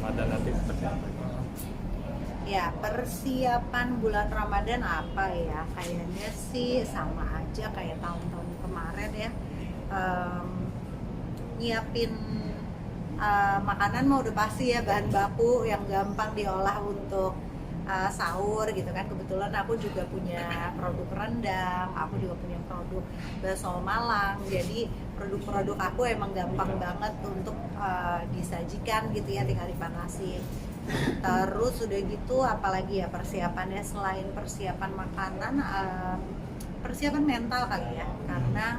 Ramadan nanti seperti apa? Ya, persiapan bulan Ramadan apa ya? Kayaknya sih sama aja kayak tahun-tahun kemarin ya. Em, Nyiapin makanan mah udah pasti ya, bahan baku yang gampang diolah untuk sahur gitu kan. Kebetulan aku juga punya produk rendang, aku juga punya produk bakso Malang. Jadi produk-produk aku emang gampang banget untuk disajikan gitu ya, tinggal dipanasin. Terus udah gitu apalagi ya persiapannya, selain persiapan makanan, persiapan mental kali ya. Karena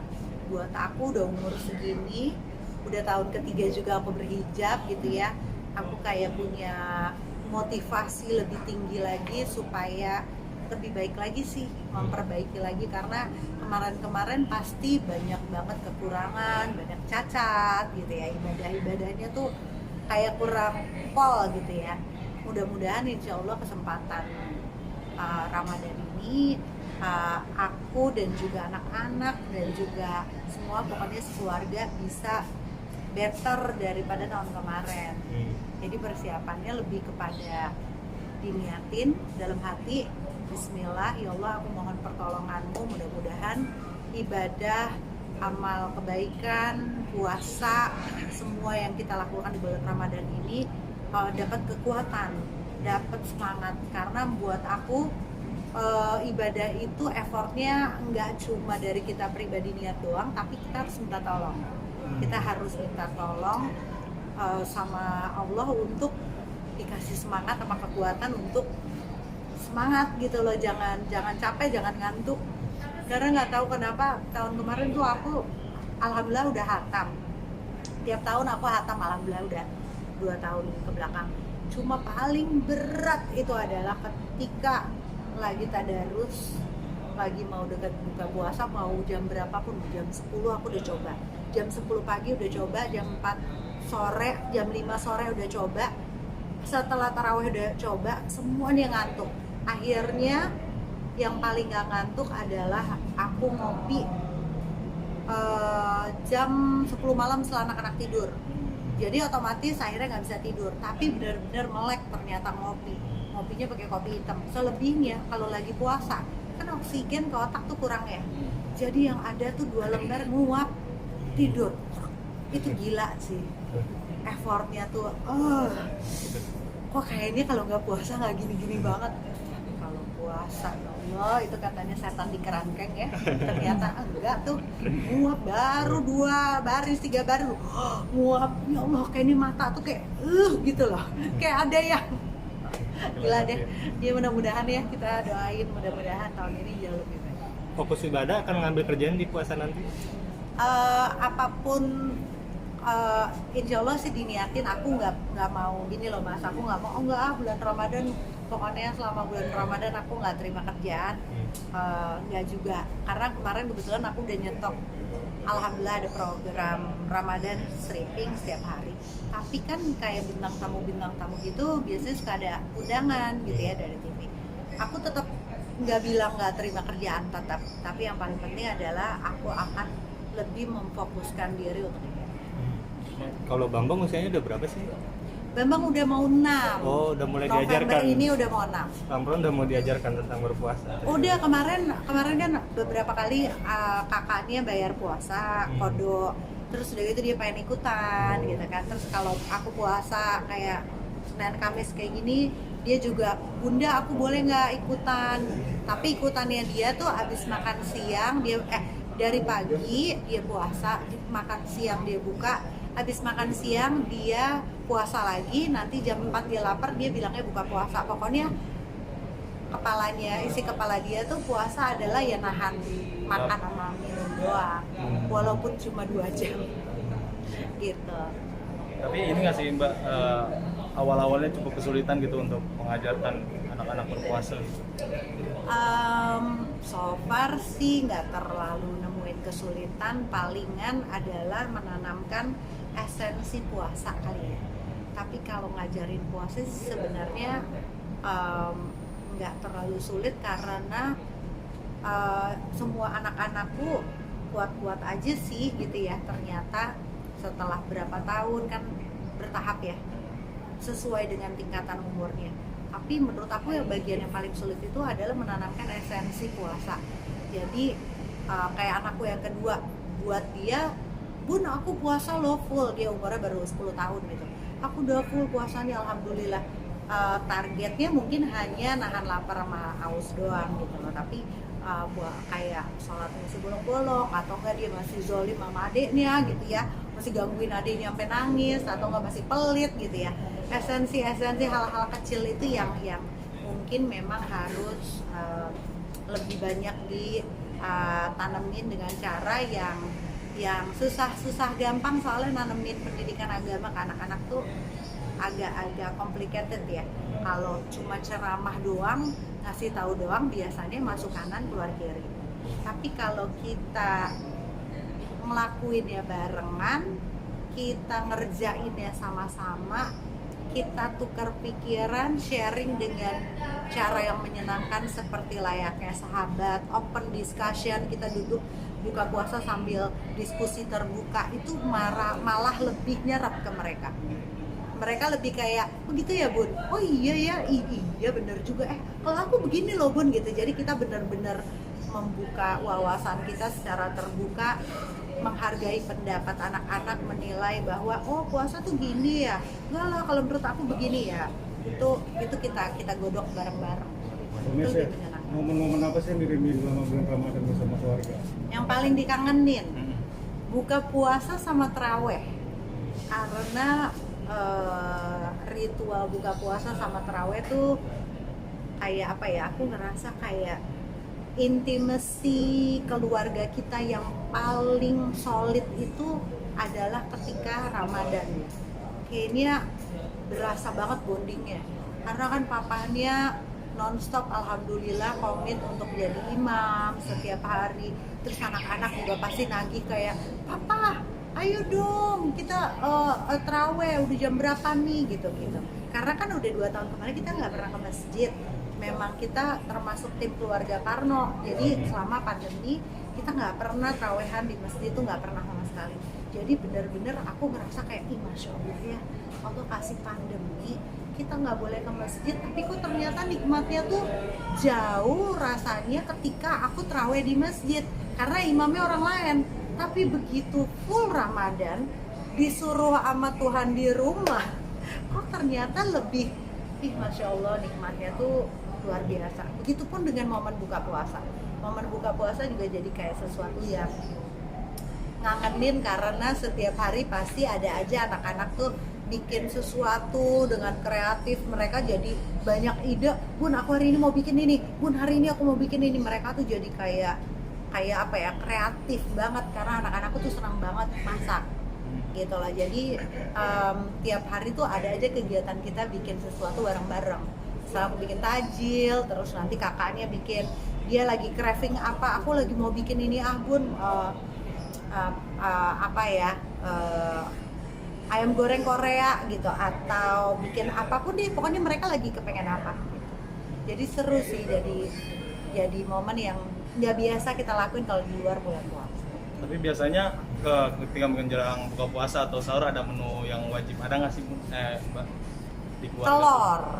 buat aku udah umur segini, udah tahun ketiga juga aku berhijab gitu ya, aku kayak punya motivasi lebih tinggi lagi supaya lebih baik lagi sih, memperbaiki lagi. Karena kemarin-kemarin pasti banyak banget kekurangan, banyak cacat gitu ya, ibadah-ibadahnya tuh kayak kurang pol gitu ya. Mudah-mudahan insya Allah kesempatan Ramadan ini aku dan juga anak-anak dan juga semua pokoknya sekeluarga bisa better daripada tahun kemarin. Jadi persiapannya lebih kepada diniatin dalam hati, Bismillah ya Allah aku mohon pertolonganmu, mudah-mudahan ibadah, amal kebaikan, puasa, semua yang kita lakukan di bulan Ramadan ini dapat kekuatan, dapat semangat. Karena buat aku ibadah itu effortnya nggak cuma dari kita pribadi niat doang, tapi kita harus minta tolong. Kita harus minta tolong sama Allah untuk dikasih semangat sama kekuatan untuk semangat gitu loh. Jangan capek, jangan ngantuk. Karena nggak tahu kenapa tahun kemarin tuh aku alhamdulillah udah hatam. Tiap tahun aku hatam, alhamdulillah udah 2 tahun ke belakang. Cuma paling berat itu adalah ketika lagi tadarus, lagi mau dekat buka puasa, mau jam berapapun, jam 10 aku udah coba, jam 10 pagi udah coba, jam 4 sore, jam 5 sore udah coba, setelah tarawih udah coba, semuanya ngantuk. Akhirnya yang paling gak ngantuk adalah aku ngopi jam 10 malam setelah anak-anak tidur. Jadi otomatis akhirnya nggak bisa tidur, tapi benar-benar melek ternyata ngopinya pakai kopi hitam. Selebihnya kalau lagi puasa kan oksigen ke otak tuh kurang ya, jadi yang ada tuh 2 lembar nguap tidur. Itu gila sih effortnya tuh. Kok kayaknya kalau nggak puasa nggak gini-gini banget. Tapi kalau puasa ya Allah, itu katanya setan di kerangkeng ya, ternyata enggak tuh. Nguap baru 2 baris 3 baris nguap, ya Allah kayak ini mata tuh kayak gitu loh, kayak ada yang gila deh. Ya mudah-mudahan ya, kita doain mudah-mudahan tahun ini jauh lebih baik. Fokus ibadah akan ngambil kerjaan di puasa nanti? Apapun insya Allah sih diniatin. Aku nggak mau gini loh Mas, aku nggak mau bulan Ramadan pokoknya selama bulan Ramadan aku nggak terima kerjaan. Nggak juga, karena kemarin kebetulan aku udah nyetok, alhamdulillah ada program Ramadan stripping setiap hari. Tapi kan kayak bintang tamu gitu biasanya suka ada undangan gitu ya dari TV. Aku tetap nggak bilang nggak terima kerjaan tetap, tapi yang paling penting adalah aku akan lebih memfokuskan diri untuk ini. Kalau Bambang usianya udah berapa sih? Bambang udah mau 6. Oh, udah mulai November diajarkan. ini udah mau 6. Bambang udah mau diajarkan tentang berpuasa. Udah kemarin kan beberapa kali kakaknya bayar puasa, kodok. Terus udah gitu dia pengen ikutan gitu kan. Terus kalau aku puasa kayak Senin Kamis kayak gini, dia juga, Bunda aku boleh nggak ikutan? Tapi ikutannya dia tuh abis makan siang, dia dari pagi dia puasa, makan siang dia buka, habis makan siang dia puasa lagi, nanti jam 4 dia lapar, dia bilangnya buka puasa. Pokoknya isi kepala dia tuh puasa adalah ya nahan makan sama minum doang, walaupun cuma 2 jam gitu. Tapi ini nggak sih Mbak, awal-awalnya cukup kesulitan gitu untuk mengajarkan anak-anak berpuasa gitu? So far sih nggak terlalu nemuin kesulitan, palingan adalah menanamkan esensi puasa kali ya. Tapi kalau ngajarin puasa sebenarnya nggak terlalu sulit, karena semua anak-anakku kuat-kuat aja sih gitu ya. Ternyata setelah berapa tahun kan bertahap ya, sesuai dengan tingkatan umurnya. Tapi menurut aku yang bagian yang paling sulit itu adalah menanamkan esensi puasa. Jadi kayak anakku yang kedua, buat dia, Bun aku puasa loh full, dia umurnya baru 10 tahun gitu, aku udah full puasanya alhamdulillah. Targetnya mungkin hanya nahan lapar sama haus doang gitu loh, tapi kayak sholat masih bolong-bolong, atau enggak dia masih zolim sama adiknya gitu ya, masih gangguin adiknya sampai nangis, atau enggak masih pelit gitu ya. Esensi hal-hal kecil itu yang mungkin memang harus lebih banyak ditanemin dengan cara yang susah gampang, soalnya nanemin pendidikan agama ke anak-anak tuh agak complicated ya. Kalau cuma ceramah doang, ngasih tahu doang, biasanya masuk kanan keluar kiri. Tapi kalau kita ngelakuinnya barengan, kita ngerjainnya sama-sama, kita tukar pikiran, sharing dengan cara yang menyenangkan seperti layaknya sahabat, open discussion, kita duduk buka puasa sambil diskusi terbuka, itu malah lebih nyerap ke mereka. Mereka lebih kayak, oh gitu ya Bun, oh iya ya, iya bener juga, kalau aku begini loh Bun gitu. Jadi kita benar-benar membuka wawasan kita secara terbuka, menghargai pendapat anak-anak, menilai bahwa oh puasa tuh gini ya, enggak lah kalau menurut aku begini ya. Itu kita godok bareng-bareng. Itu lebih menyenangkan. Momen-momen apa sih yang dirindu selama bulan Ramadan bersama keluarga? Yang paling dikangenin, buka puasa sama taraweh. Karena ritual buka puasa sama taraweh tuh kayak apa ya, aku ngerasa kayak intimasi keluarga kita yang paling solid itu adalah ketika Ramadan. Kayaknya berasa banget bondingnya, karena kan papanya nonstop alhamdulillah komit untuk jadi imam setiap hari. Terus anak-anak juga pasti nagih kayak, papa ayo dong kita terawih, udah jam berapa nih gitu. Karena kan udah 2 tahun kemarin kita nggak pernah ke masjid. Memang kita termasuk tim keluarga Parno, jadi selama pandemi kita nggak pernah terawehan di masjid, itu nggak pernah sama sekali. Jadi benar-benar aku ngerasa kayak, masya Allah ya, Allah kasih pandemi kita nggak boleh ke masjid, tapi kok ternyata nikmatnya tuh jauh rasanya ketika aku terawih di masjid karena imamnya orang lain. Tapi begitu full Ramadan, disuruh sama Tuhan di rumah, kok ternyata lebih, masya Allah nikmatnya tuh luar biasa. Begitupun dengan momen buka puasa. Momen buka puasa juga jadi kayak sesuatu yang ngangenin, karena setiap hari pasti ada aja anak-anak tuh bikin sesuatu dengan kreatif. Mereka jadi banyak ide, Bun aku hari ini mau bikin ini, Bun hari ini aku mau bikin ini. Mereka tuh jadi kayak apa ya, kreatif banget, karena anak-anakku tuh senang banget masak gitu lah. Jadi tiap hari tuh ada aja kegiatan kita bikin sesuatu bareng-bareng. Misalnya aku bikin tajil, terus nanti kakaknya bikin, dia lagi craving apa, aku lagi mau bikin ini Bun ayam goreng Korea gitu, atau bikin apapun deh, pokoknya mereka lagi kepengen apa gitu. Jadi seru sih, jadi momen yang nggak biasa kita lakuin kalau di luar bulan puasa. Tapi biasanya ketika menjelang buka puasa atau sahur ada menu yang wajib, ada nggak sih Mbak di keluarga?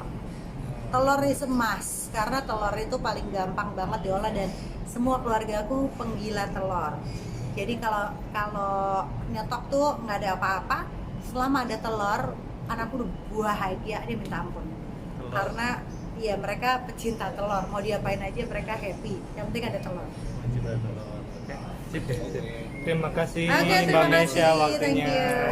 Telur is emas, karena telur itu paling gampang banget diolah dan semua keluarga aku penggila telur. Jadi kalau nyetok tuh nggak ada apa-apa, selama ada telur, anakku udah bahagia, dia minta ampun. Telur. Karena ya mereka pecinta telur, mau diapain aja mereka happy, yang penting ada telur. Wajib ada telur. Oke. Sip. Terima kasih Oke, Mbak terima Mesya kasih, waktunya. thank you.